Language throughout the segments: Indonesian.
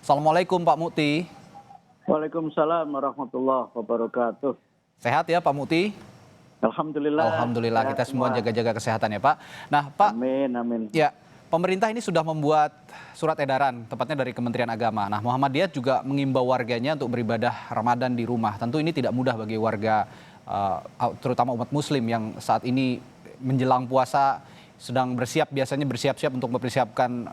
Assalamualaikum Pak Mukti. Waalaikumsalam warahmatullahi wabarakatuh. Sehat ya Pak Mukti? Alhamdulillah, Alhamdulillah sehat kita semua semua. jaga-jaga kesehatan ya Pak. Nah Pak, Amin, amin. ya pemerintah ini sudah membuat surat edaran, tepatnya dari Kementerian Agama. Nah Muhammadiyah juga mengimbau warganya untuk beribadah Ramadan di rumah. Tentu ini tidak mudah bagi warga, terutama umat Muslim yang saat ini menjelang puasa sedang biasanya bersiap-siap untuk mempersiapkan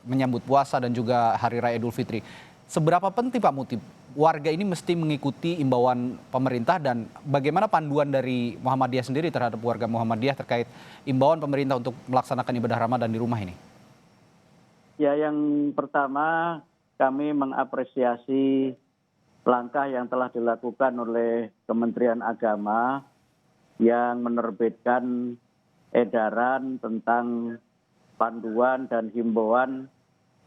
menyambut puasa dan juga Hari Raya Idul Fitri. Seberapa penting Pak Mukti warga ini mesti mengikuti imbauan pemerintah dan bagaimana panduan dari Muhammadiyah sendiri terhadap warga Muhammadiyah terkait imbauan pemerintah untuk melaksanakan ibadah Ramadan di rumah ini? Ya, yang pertama kami mengapresiasi langkah yang telah dilakukan oleh Kementerian Agama yang menerbitkan edaran tentang panduan dan himbauan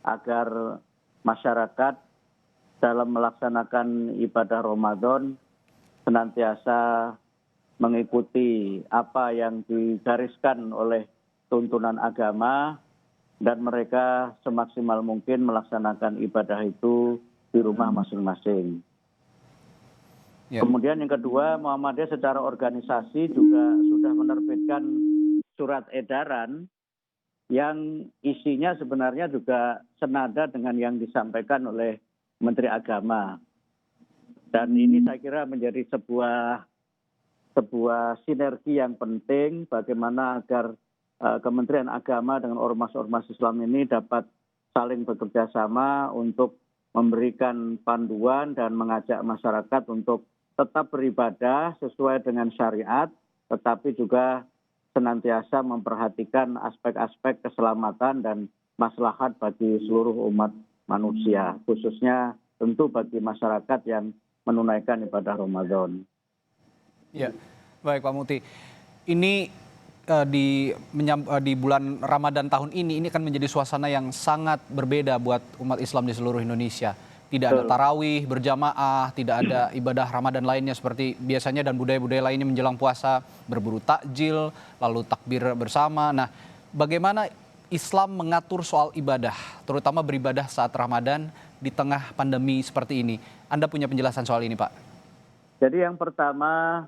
agar masyarakat dalam melaksanakan ibadah Ramadan senantiasa mengikuti apa yang digariskan oleh tuntunan agama dan mereka semaksimal mungkin melaksanakan ibadah itu di rumah masing-masing. Ya. Kemudian yang kedua, Muhammadiyah secara organisasi juga sudah menerbitkan surat edaran yang isinya sebenarnya juga senada dengan yang disampaikan oleh Menteri Agama. Dan ini saya kira menjadi sebuah sinergi yang penting bagaimana agar Kementerian Agama dengan ormas-ormas Islam ini dapat saling bekerja sama untuk memberikan panduan dan mengajak masyarakat untuk tetap beribadah sesuai dengan syariat, tetapi juga senantiasa memperhatikan aspek-aspek keselamatan dan maslahat bagi seluruh umat manusia, khususnya tentu bagi masyarakat yang menunaikan ibadah Ramadan. Ya, baik Pak Mukti. Ini di bulan Ramadan tahun ini akan menjadi suasana yang sangat berbeda buat umat Islam di seluruh Indonesia. Tidak ada tarawih berjamaah, tidak ada ibadah Ramadan lainnya seperti biasanya dan budaya-budaya lainnya menjelang puasa, berburu takjil, lalu takbir bersama. Nah, bagaimana Islam mengatur soal ibadah, terutama beribadah saat Ramadan di tengah pandemi seperti ini? Anda punya penjelasan soal ini, Pak? Jadi yang pertama,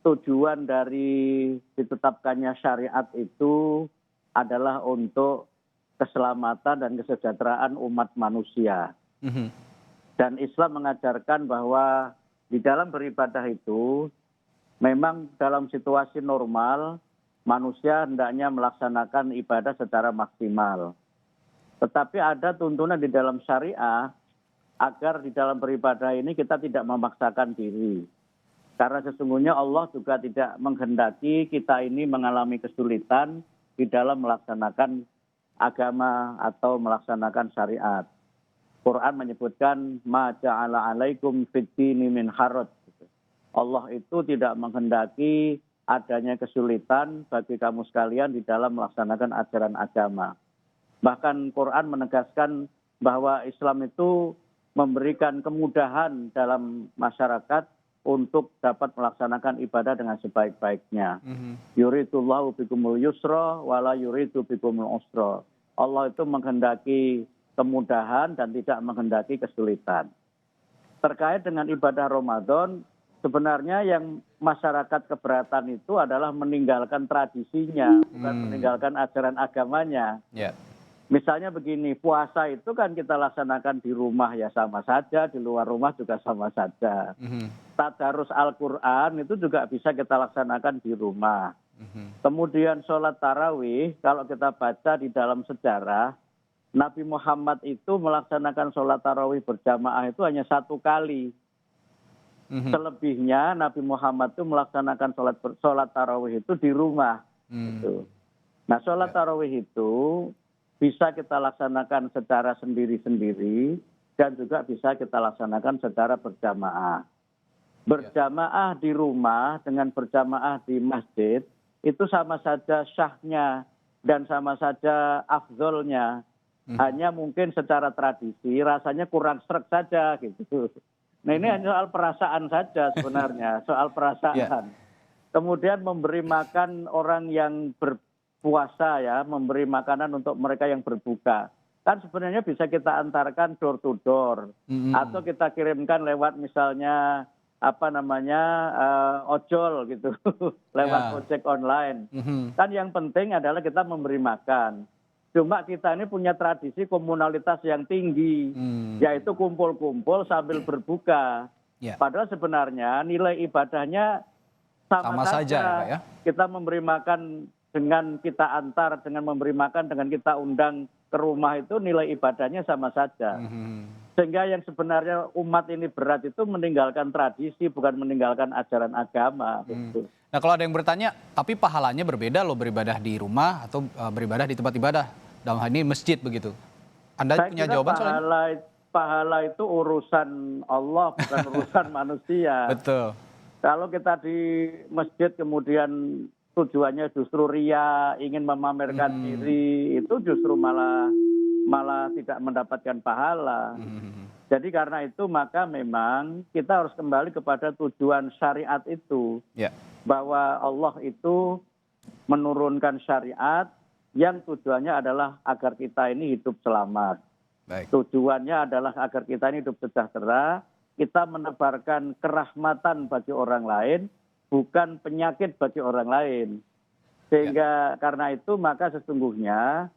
tujuan dari ditetapkannya syariat itu adalah untuk keselamatan dan kesejahteraan umat manusia. Dan Islam mengajarkan bahwa di dalam beribadah itu memang dalam situasi normal manusia hendaknya melaksanakan ibadah secara maksimal. Tetapi ada tuntunan di dalam syariah agar di dalam beribadah ini kita tidak memaksakan diri. Karena sesungguhnya Allah juga tidak menghendaki kita ini mengalami kesulitan di dalam melaksanakan agama atau melaksanakan syariat. Quran menyebutkan ma ja'ala 'alaikum fid-dini min haraj. Allah itu tidak menghendaki adanya kesulitan bagi kamu sekalian di dalam melaksanakan ajaran agama. Bahkan Quran menegaskan bahwa Islam itu memberikan kemudahan dalam masyarakat untuk dapat melaksanakan ibadah dengan sebaik-baiknya. Yuridullahu bikumul yusra wala yuridu bikumul usra. Allah itu menghendaki kemudahan dan tidak menghendaki kesulitan. Terkait dengan ibadah Ramadan, sebenarnya yang masyarakat keberatan itu adalah meninggalkan tradisinya, bukan meninggalkan ajaran agamanya. Misalnya begini, puasa itu kan kita laksanakan di rumah ya sama saja, di luar rumah juga sama saja. Tadarus Al-Quran itu juga bisa kita laksanakan di rumah. Kemudian sholat tarawih, kalau kita baca di dalam sejarah, Nabi Muhammad itu melaksanakan sholat tarawih berjamaah itu hanya 1 kali. Selebihnya Nabi Muhammad itu melaksanakan sholat tarawih itu di rumah. Nah, sholat tarawih itu bisa kita laksanakan secara sendiri-sendiri dan juga bisa kita laksanakan secara berjamaah. Berjamaah di rumah dengan berjamaah di masjid itu sama saja syahnya dan sama saja afdolnya. Hanya mungkin secara tradisi rasanya kurang sreg saja gitu. Nah, ini hanya soal perasaan saja sebenarnya, soal perasaan. Kemudian memberi makan orang yang berpuasa ya, memberi makanan untuk mereka yang berbuka. kan sebenarnya bisa kita antarkan door to door atau kita kirimkan lewat misalnya ojol gitu lewat Ya. ojek online. Mhm. Kan yang penting adalah kita memberi makan. Cuma kita ini punya tradisi komunalitas yang tinggi, yaitu kumpul-kumpul sambil berbuka. Ya. Padahal sebenarnya nilai ibadahnya Sama saja ya, Pak ya. Kita memberi makan dengan kita antar, dengan memberi makan dengan kita undang ke rumah itu nilai ibadahnya sama saja. Sehingga yang sebenarnya umat ini berat itu meninggalkan tradisi, bukan meninggalkan ajaran agama. Gitu. Nah kalau ada yang bertanya, tapi pahalanya berbeda loh beribadah di rumah atau beribadah di tempat ibadah. Dalam hal ini masjid begitu. Anda Saya punya kira jawaban soal ini? pahala itu urusan Allah, bukan urusan manusia. Betul. Kalau kita di masjid kemudian tujuannya justru ria, ingin memamerkan diri, itu justru malah tidak mendapatkan pahala. Jadi karena itu maka memang kita harus kembali kepada tujuan syariat itu. Ya. Bahwa Allah itu menurunkan syariat yang tujuannya adalah agar kita ini hidup selamat. Baik. Tujuannya adalah agar kita ini hidup sejahtera, kita menebarkan kerahmatan bagi orang lain, bukan penyakit bagi orang lain. Sehingga karena itu maka sesungguhnya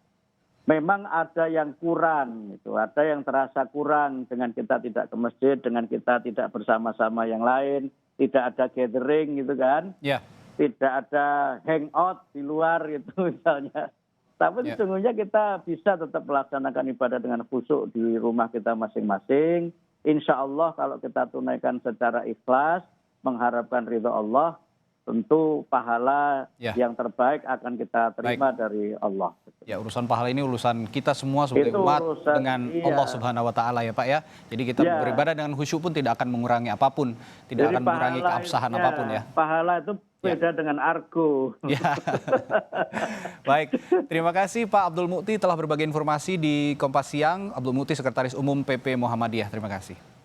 memang ada yang kurang, gitu. Ada yang terasa kurang dengan kita tidak ke masjid, dengan kita tidak bersama-sama yang lain, tidak ada gathering gitu kan, Ya. tidak ada hangout di luar gitu misalnya. Tapi sesungguhnya kita bisa tetap melaksanakan ibadah dengan khusyuk di rumah kita masing-masing. Insya Allah kalau kita tunaikan secara ikhlas, mengharapkan ridho Allah, tentu pahala yang terbaik akan kita terima dari Allah. Ya, urusan pahala ini urusan kita semua sebagai Itu umat urusan, dengan iya. Allah Subhanahu wa taala ya, Pak ya. Jadi kita beribadah dengan khusyuk pun tidak akan mengurangi apapun, tidak Jadi akan mengurangi keabsahan apapun ya. Pahala itu beda dengan argo. Ya. Baik, terima kasih Pak Abdul Mukti telah berbagi informasi di Kompas Siang. Abdul Mukti, Sekretaris Umum PP Muhammadiyah. Terima kasih.